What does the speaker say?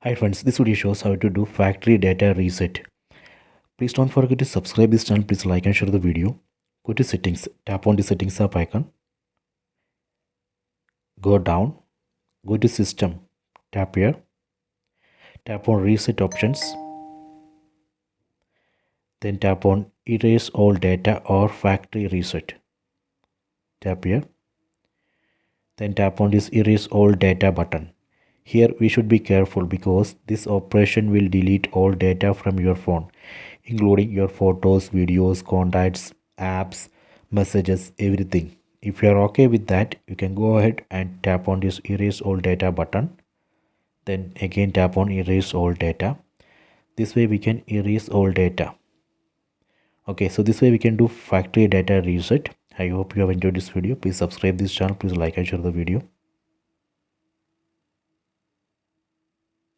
Hi friends, this video shows how to do factory data reset. Please don't forget to subscribe this channel. Please like and share the video. Go to settings, tap on the settings app icon. Go down, go to system, tap here, tap on reset options. Then tap on erase all data or factory reset. Tap here. Then tap on this erase all data button. Here we should be careful because this operation will delete all data from your phone, including your photos, videos, contacts, apps, messages, everything. If you are okay with that, you can go ahead and tap on this erase all data button. Then again tap on erase all data. This way we can erase all data. Okay, so this way we can do factory data reset. I hope you have enjoyed this video. Please subscribe this channel. Please like and share the video.